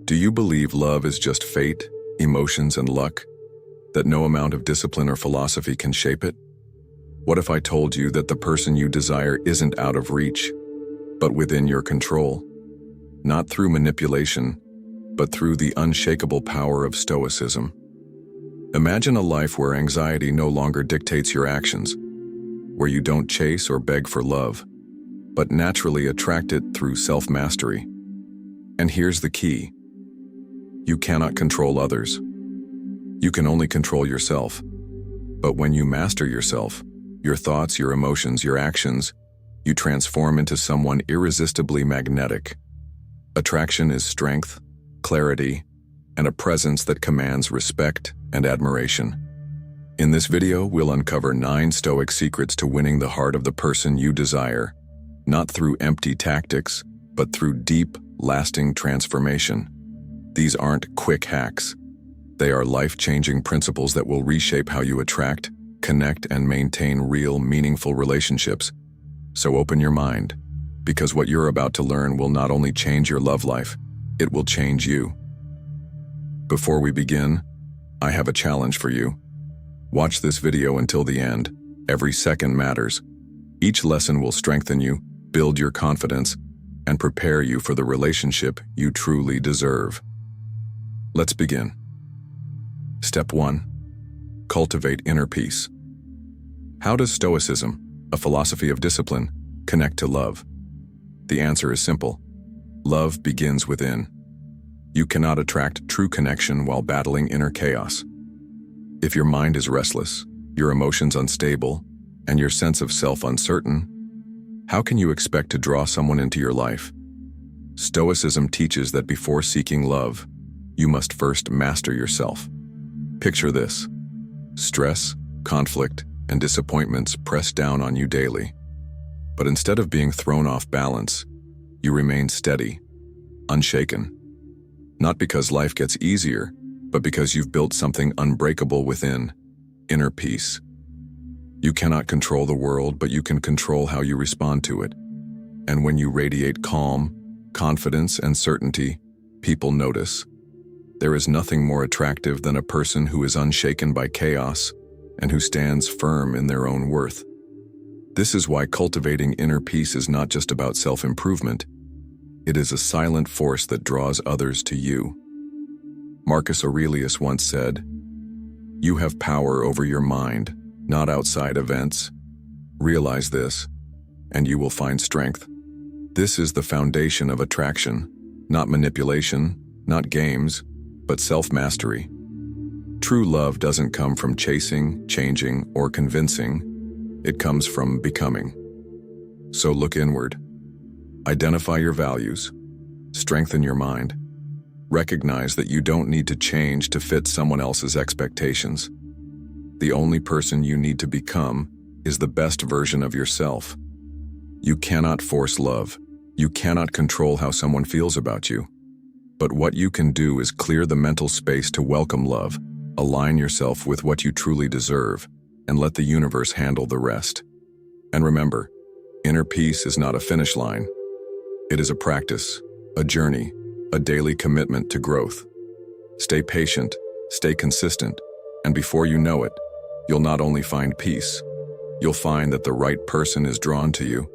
Do you believe love is just fate, emotions, and luck? That no amount of discipline or philosophy can shape it? What if I told you that the person you desire isn't out of reach, but within your control? Not through manipulation, but through the unshakable power of Stoicism. Imagine a life where anxiety no longer dictates your actions, where you don't chase or beg for love, but naturally attract it through self-mastery. And here's the key. You cannot control others. You can only control yourself. But when you master yourself, your thoughts, your emotions, your actions, you transform into someone irresistibly magnetic. Attraction is strength, clarity, and a presence that commands respect and admiration. In this video, we'll uncover 9 Stoic secrets to winning the heart of the person you desire, not through empty tactics, but through deep, lasting transformation. These aren't quick hacks. They are life-changing principles that will reshape how you attract, connect, and maintain real, meaningful relationships. So open your mind, because what you're about to learn will not only change your love life, it will change you. Before we begin, I have a challenge for you. Watch this video until the end. Every second matters. Each lesson will strengthen you, build your confidence, and prepare you for the relationship you truly deserve. Let's begin. Step 1. Cultivate inner peace. How does Stoicism, a philosophy of discipline, connect to love? The answer is simple. Love begins within. You cannot attract true connection while battling inner chaos. If your mind is restless, your emotions unstable, and your sense of self uncertain, how can you expect to draw someone into your life? Stoicism teaches that before seeking love, you must first master yourself. Picture this. Stress, conflict, and disappointments press down on you daily. But instead of being thrown off balance, you remain steady, unshaken. Not because life gets easier, but because you've built something unbreakable within, inner peace. You cannot control the world, but you can control how you respond to it. And when you radiate calm, confidence, and certainty, people notice. There is nothing more attractive than a person who is unshaken by chaos and who stands firm in their own worth. This is why cultivating inner peace is not just about self-improvement. It is a silent force that draws others to you. Marcus Aurelius once said, "You have power over your mind, not outside events. Realize this, and you will find strength." This is the foundation of attraction, not manipulation, not games, but self-mastery. True love doesn't come from chasing, changing, or convincing. It comes from becoming. So look inward. Identify your values. Strengthen your mind. Recognize that you don't need to change to fit someone else's expectations. The only person you need to become is the best version of yourself. You cannot force love. You cannot control how someone feels about you. But what you can do is clear the mental space to welcome love, align yourself with what you truly deserve, and let the universe handle the rest. And remember, inner peace is not a finish line. It is a practice, a journey, a daily commitment to growth. Stay patient, stay consistent, and before you know it, you'll not only find peace, you'll find that the right person is drawn to you,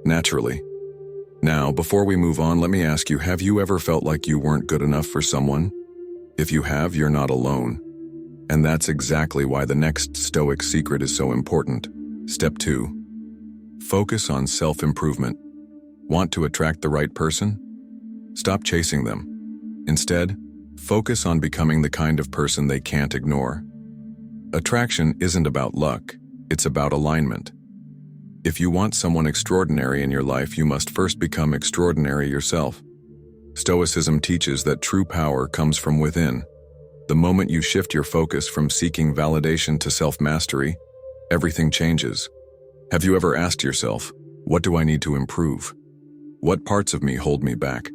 naturally. Now, before we move on, let me ask you, have you ever felt like you weren't good enough for someone? If you have, you're not alone. And that's exactly why the next Stoic secret is so important. Step 2. Focus on self-improvement. Want to attract the right person? Stop chasing them. Instead, focus on becoming the kind of person they can't ignore. Attraction isn't about luck, it's about alignment. If you want someone extraordinary in your life, you must first become extraordinary yourself. Stoicism teaches that true power comes from within. The moment you shift your focus from seeking validation to self-mastery, everything changes. Have you ever asked yourself, what do I need to improve? What parts of me hold me back?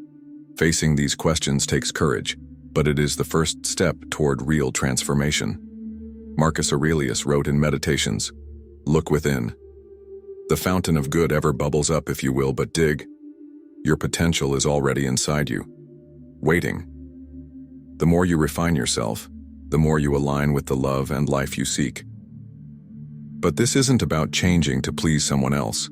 Facing these questions takes courage, but it is the first step toward real transformation. Marcus Aurelius wrote in Meditations, "Look within. The fountain of good ever bubbles up, if you will but dig. Your potential is already inside you, waiting. The more you refine yourself, the more you align with the love and life you seek. But this isn't about changing to please someone else.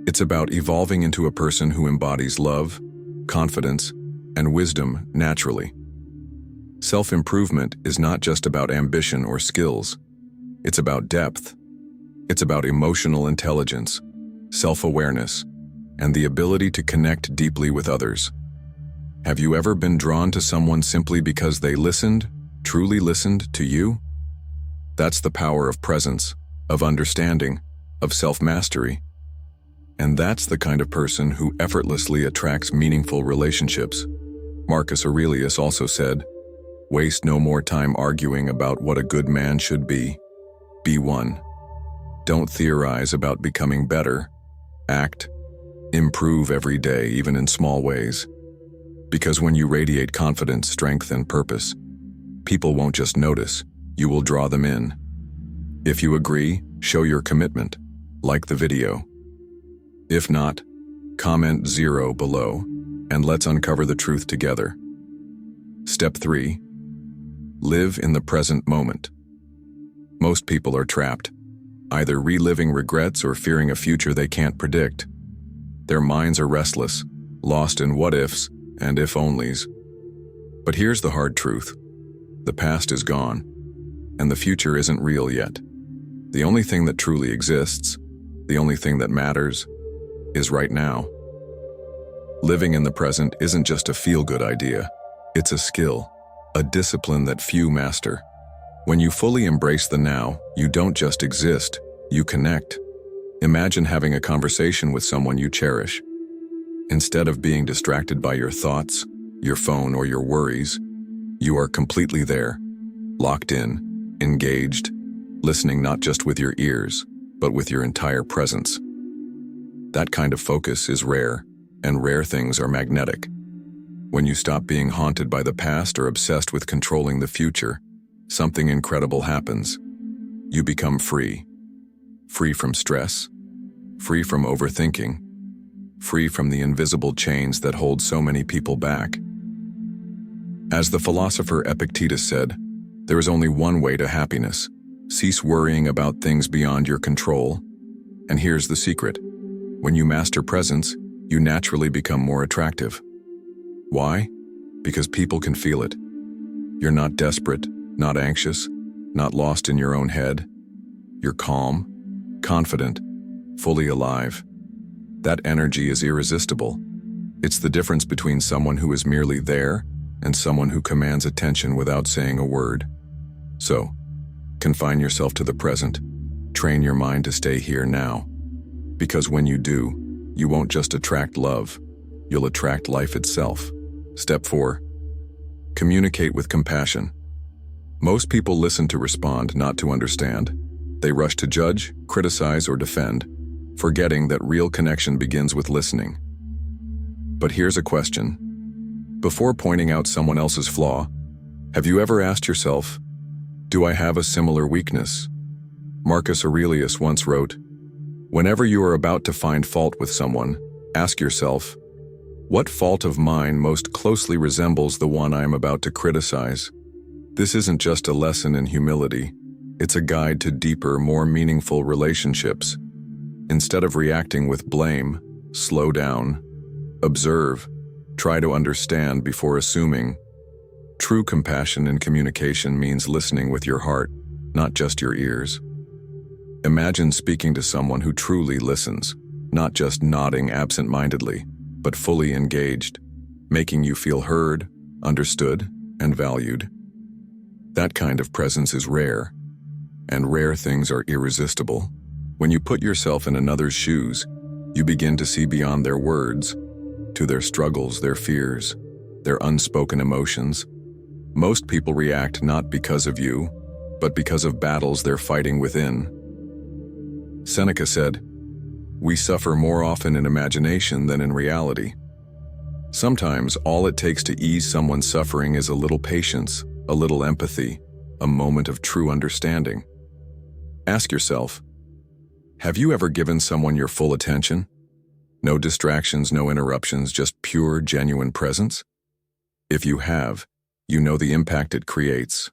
It's about evolving into a person who embodies love, confidence, and wisdom naturally. Self-improvement is not just about ambition or skills. It's about depth. It's about emotional intelligence, self-awareness, and the ability to connect deeply with others. Have you ever been drawn to someone simply because they truly listened to you? That's the power of presence, of understanding, of self-mastery. And that's the kind of person who effortlessly attracts meaningful relationships. Marcus Aurelius also said, "Waste no more time arguing about what a good man should be. Be one." Don't theorize about becoming better. Act. Improve every day, even in small ways. Because when you radiate confidence, strength, and purpose, people won't just notice, you will draw them in. If you agree, show your commitment. Like the video. If not, comment 0 below, and let's uncover the truth together. Step 3. Live in the present moment. Most people are trapped, either reliving regrets or fearing a future they can't predict. Their minds are restless, lost in what-ifs and if-onlys. But here's the hard truth. The past is gone, and the future isn't real yet. The only thing that truly exists, the only thing that matters, is right now. Living in the present isn't just a feel-good idea. It's a skill, a discipline that few master. When you fully embrace the now, you don't just exist, you connect. Imagine having a conversation with someone you cherish. Instead of being distracted by your thoughts, your phone, or your worries, you are completely there, locked in, engaged, listening not just with your ears, but with your entire presence. That kind of focus is rare, and rare things are magnetic. When you stop being haunted by the past or obsessed with controlling the future, something incredible happens. You become free. Free from stress, free from overthinking, free from the invisible chains that hold so many people back. As the philosopher Epictetus said, there is only one way to happiness. Cease worrying about things beyond your control. And here's the secret. When you master presence, you naturally become more attractive. Why? Because people can feel it. You're not desperate, not anxious, not lost in your own head. You're calm, confident, fully alive. That energy is irresistible. It's the difference between someone who is merely there and someone who commands attention without saying a word. So, confine yourself to the present. Train your mind to stay here now. Because when you do, you won't just attract love, you'll attract life itself. Step 4. Communicate with compassion. Most people listen to respond, not to understand. They rush to judge, criticize, or defend, forgetting that real connection begins with listening. But here's a question. Before pointing out someone else's flaw, have you ever asked yourself, do I have a similar weakness? Marcus Aurelius once wrote, "Whenever you are about to find fault with someone, ask yourself, what fault of mine most closely resembles the one I am about to criticize?" This isn't just a lesson in humility. It's a guide to deeper, more meaningful relationships. Instead of reacting with blame, slow down, observe, try to understand before assuming. True compassion in communication means listening with your heart, not just your ears. Imagine speaking to someone who truly listens, not just nodding absent-mindedly, but fully engaged, making you feel heard, understood, and valued. That kind of presence is rare, and rare things are irresistible. When you put yourself in another's shoes, you begin to see beyond their words, to their struggles, their fears, their unspoken emotions. Most people react not because of you, but because of battles they're fighting within. Seneca said, "We suffer more often in imagination than in reality." Sometimes all it takes to ease someone's suffering is a little patience, a little empathy, a moment of true understanding. Ask yourself, have you ever given someone your full attention? No distractions, no interruptions, just pure, genuine presence? If you have, you know the impact it creates.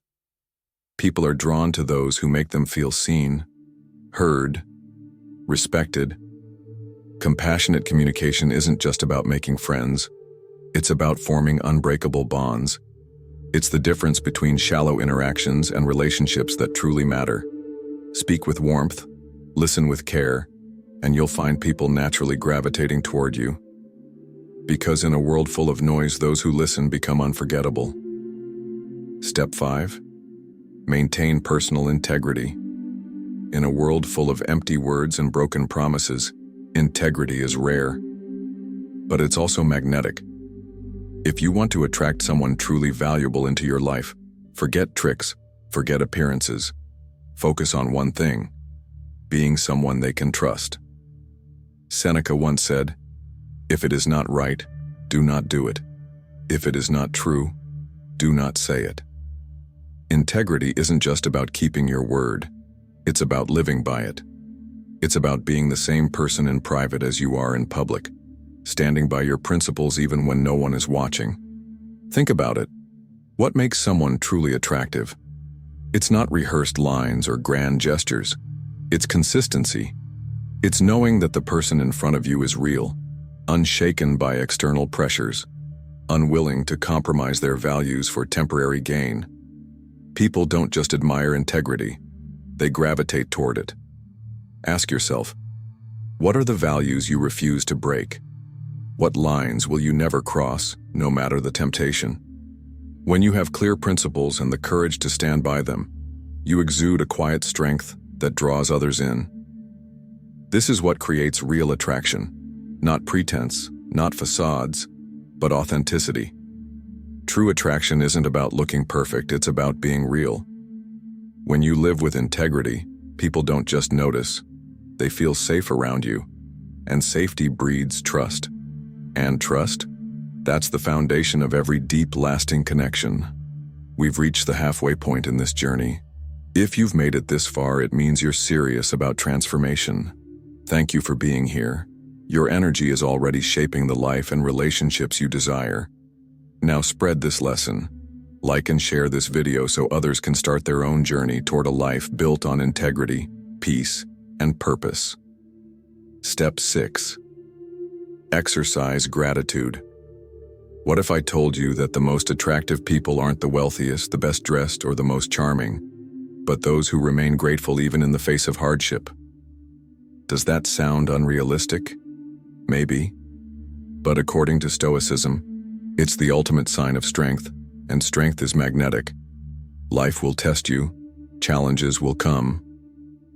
People are drawn to those who make them feel seen, heard, respected. Compassionate communication isn't just about making friends. It's about forming unbreakable bonds. It's the difference between shallow interactions and relationships that truly matter. Speak with warmth, listen with care, and you'll find people naturally gravitating toward you. Because in a world full of noise, those who listen become unforgettable. Step 5. Maintain personal integrity. In a world full of empty words and broken promises, integrity is rare. But it's also magnetic. If you want to attract someone truly valuable into your life, forget tricks, forget appearances. Focus on one thing: being someone they can trust. Seneca once said, "If it is not right, do not do it. If it is not true, do not say it." Integrity isn't just about keeping your word. It's about living by it. It's about being the same person in private as you are in public, standing by your principles even when no one is watching. Think about it. What makes someone truly attractive? It's not rehearsed lines or grand gestures. It's consistency. It's knowing that the person in front of you is real, unshaken by external pressures, unwilling to compromise their values for temporary gain. People don't just admire integrity, they gravitate toward it. Ask yourself, what are the values you refuse to break? What lines will you never cross, no matter the temptation? When you have clear principles and the courage to stand by them, you exude a quiet strength that draws others in. This is what creates real attraction, not pretense, not facades, but authenticity. True attraction isn't about looking perfect, it's about being real. When you live with integrity, people don't just notice, they feel safe around you, and safety breeds trust. And trust? That's the foundation of every deep, lasting connection. We've reached the halfway point in this journey. If you've made it this far, it means you're serious about transformation. Thank you for being here. Your energy is already shaping the life and relationships you desire. Now spread this lesson. Like and share this video so others can start their own journey toward a life built on integrity, peace, and purpose. Step 6. Exercise gratitude. What if I told you that the most attractive people aren't the wealthiest, the best dressed, or the most charming, but those who remain grateful even in the face of hardship? Does that sound unrealistic? Maybe. But according to Stoicism, it's the ultimate sign of strength, and strength is magnetic. Life will test you, challenges will come.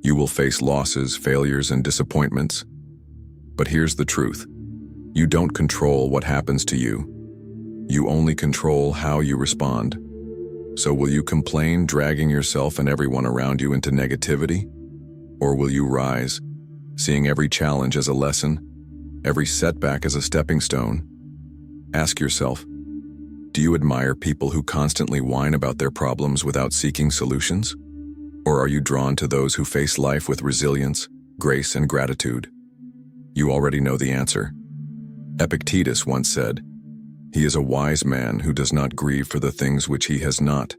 You will face losses, failures, and disappointments. But here's the truth. You don't control what happens to you. You only control how you respond. So will you complain, dragging yourself and everyone around you into negativity? Or will you rise, seeing every challenge as a lesson, every setback as a stepping stone? Ask yourself, do you admire people who constantly whine about their problems without seeking solutions? Or are you drawn to those who face life with resilience, grace, and gratitude? You already know the answer. Epictetus once said, "He is a wise man who does not grieve for the things which he has not,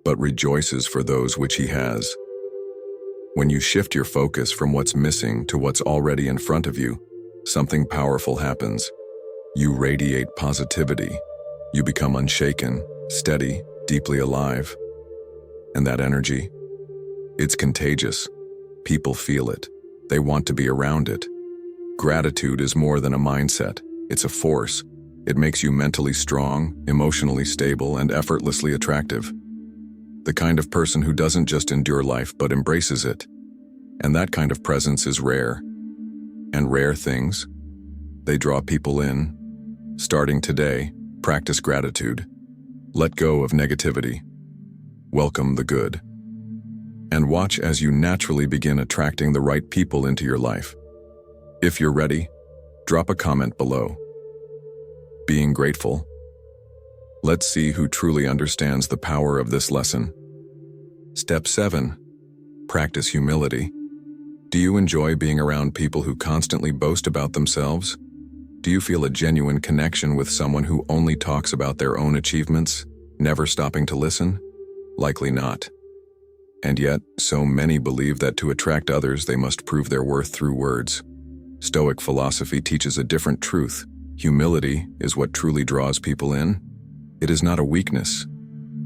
but rejoices for those which he has." When you shift your focus from what's missing to what's already in front of you, something powerful happens. You radiate positivity. You become unshaken, steady, deeply alive. And that energy, it's contagious. People feel it. They want to be around it. Gratitude is more than a mindset. It's a force. It makes you mentally strong, emotionally stable, and effortlessly attractive. The kind of person who doesn't just endure life but embraces it. And that kind of presence is rare. And rare things, they draw people in. Starting today, practice gratitude. Let go of negativity. Welcome the good. And watch as you naturally begin attracting the right people into your life. If you're ready, drop a comment below. Being grateful. Let's see who truly understands the power of this lesson. Step 7. Practice humility. Do you enjoy being around people who constantly boast about themselves? Do you feel a genuine connection with someone who only talks about their own achievements? Never stopping to listen? Likely not. And yet, so many believe that to attract others they must prove their worth through words. Stoic philosophy teaches a different truth. Humility is what truly draws people in. It is not a weakness.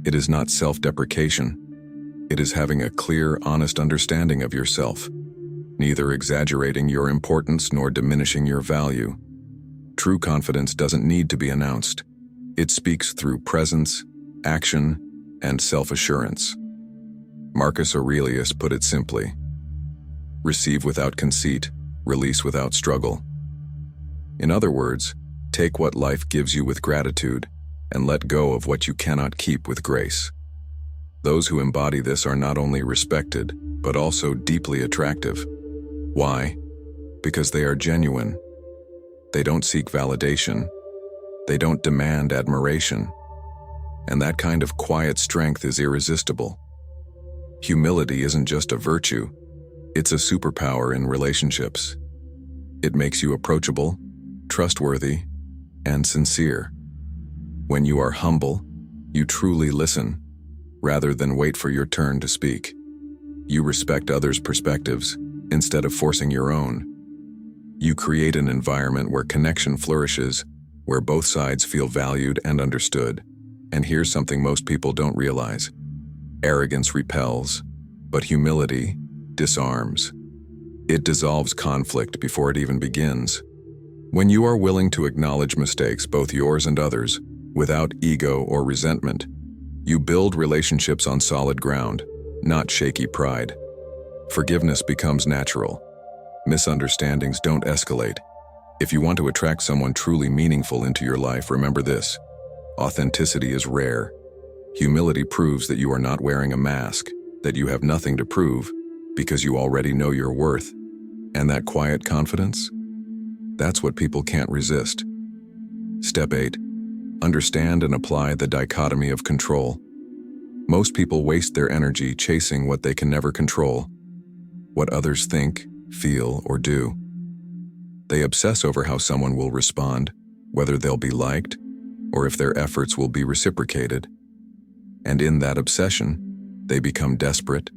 It is not self-deprecation. It is having a clear, honest understanding of yourself, neither exaggerating your importance nor diminishing your value. True confidence doesn't need to be announced. It speaks through presence, action, and self-assurance. Marcus Aurelius put it simply: receive without conceit, release without struggle. In other words, take what life gives you with gratitude and let go of what you cannot keep with grace. Those who embody this are not only respected, but also deeply attractive. Why? Because they are genuine. They don't seek validation. They don't demand admiration. And that kind of quiet strength is irresistible. Humility isn't just a virtue, it's a superpower in relationships. It makes you approachable, trustworthy, and sincere. When you are humble, you truly listen, rather than wait for your turn to speak. You respect others' perspectives, instead of forcing your own. You create an environment where connection flourishes, where both sides feel valued and understood. And here's something most people don't realize. Arrogance repels, but humility disarms. It dissolves conflict before it even begins. When you are willing to acknowledge mistakes, both yours and others, without ego or resentment, you build relationships on solid ground, not shaky pride. Forgiveness becomes natural. Misunderstandings don't escalate. If you want to attract someone truly meaningful into your life, remember this: authenticity is rare. Humility proves that you are not wearing a mask, that you have nothing to prove, because you already know your worth. And that quiet confidence? That's what people can't resist. Step 8. Understand and apply the dichotomy of control. Most people waste their energy chasing what they can never control, what others think, feel, or do. They obsess over how someone will respond, whether they'll be liked, or if their efforts will be reciprocated. And in that obsession, they become desperate,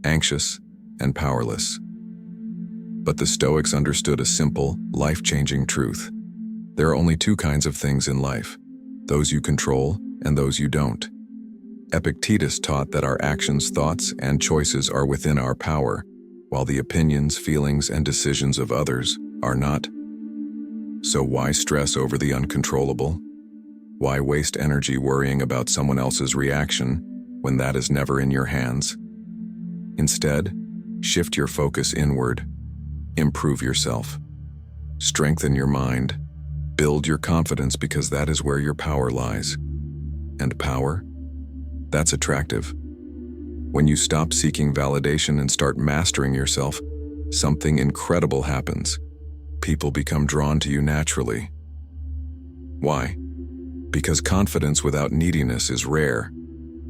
anxious, and powerless. But the Stoics understood a simple, life-changing truth. There are only two kinds of things in life: those you control and those you don't. Epictetus taught that our actions, thoughts, and choices are within our power, while the opinions, feelings, and decisions of others are not. So why stress over the uncontrollable? Why waste energy worrying about someone else's reaction when that is never in your hands? Instead, shift your focus inward. Improve yourself. Strengthen your mind. Build your confidence, because that is where your power lies. And power? That's attractive. When you stop seeking validation and start mastering yourself, something incredible happens. People become drawn to you naturally. Why? Because confidence without neediness is rare.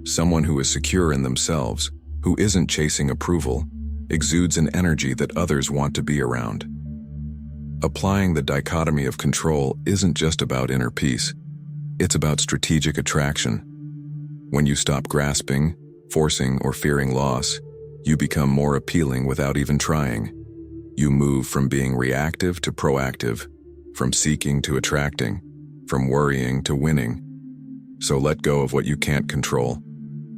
Someone who is secure in themselves, who isn't chasing approval, exudes an energy that others want to be around. Applying the dichotomy of control isn't just about inner peace. It's about strategic attraction. When you stop grasping, forcing, or fearing loss, you become more appealing without even trying. You move from being reactive to proactive, from seeking to attracting, from worrying to winning. So let go of what you can't control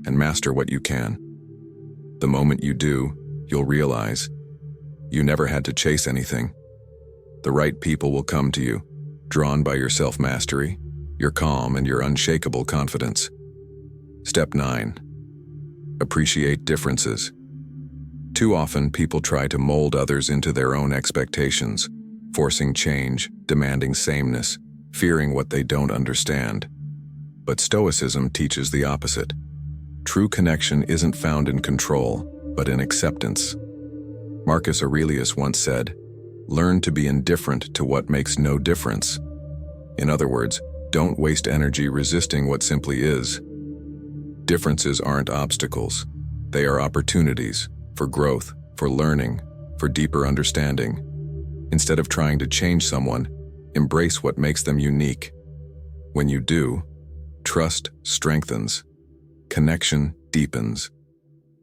and master what you can. The moment you do, you'll realize you never had to chase anything. The right people will come to you, drawn by your self-mastery, your calm, and your unshakable confidence. Step 9. Appreciate differences. Too often, people try to mold others into their own expectations, forcing change, demanding sameness, fearing what they don't understand. But Stoicism teaches the opposite. True connection isn't found in control, but in acceptance. Marcus Aurelius once said, "Learn to be indifferent to what makes no difference." In other words, don't waste energy resisting what simply is. Differences aren't obstacles. They are opportunities for growth, for learning, for deeper understanding. Instead of trying to change someone, embrace what makes them unique. When you do, trust strengthens, connection deepens,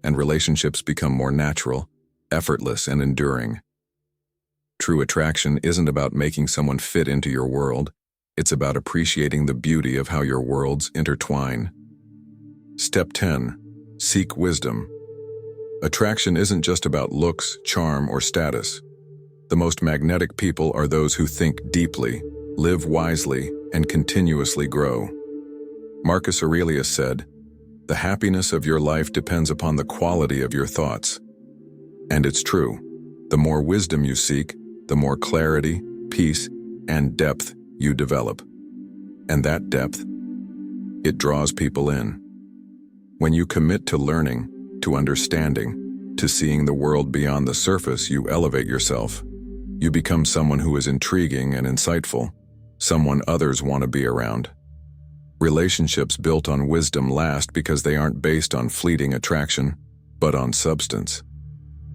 and relationships become more natural, effortless, and enduring. True attraction isn't about making someone fit into your world, it's about appreciating the beauty of how your worlds intertwine. Step 10. Seek wisdom. Attraction isn't just about looks, charm, or status. The most magnetic people are those who think deeply, live wisely, and continuously grow. Marcus Aurelius said, "The happiness of your life depends upon the quality of your thoughts." And it's true. The more wisdom you seek, the more clarity, peace, and depth you develop. And that depth, it draws people in. When you commit to learning, to understanding, to seeing the world beyond the surface, you elevate yourself. You become someone who is intriguing and insightful, someone others want to be around. Relationships built on wisdom last because they aren't based on fleeting attraction, but on substance.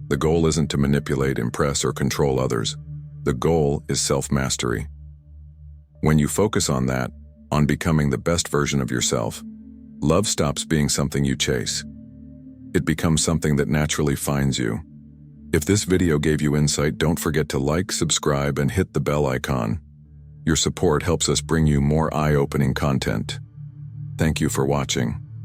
The goal isn't to manipulate, impress, or control others. The goal is self-mastery. When you focus on that, on becoming the best version of yourself, love stops being something you chase. It becomes something that naturally finds you. If this video gave you insight, don't forget to like, subscribe, and hit the bell icon. Your support helps us bring you more eye-opening content. Thank you for watching.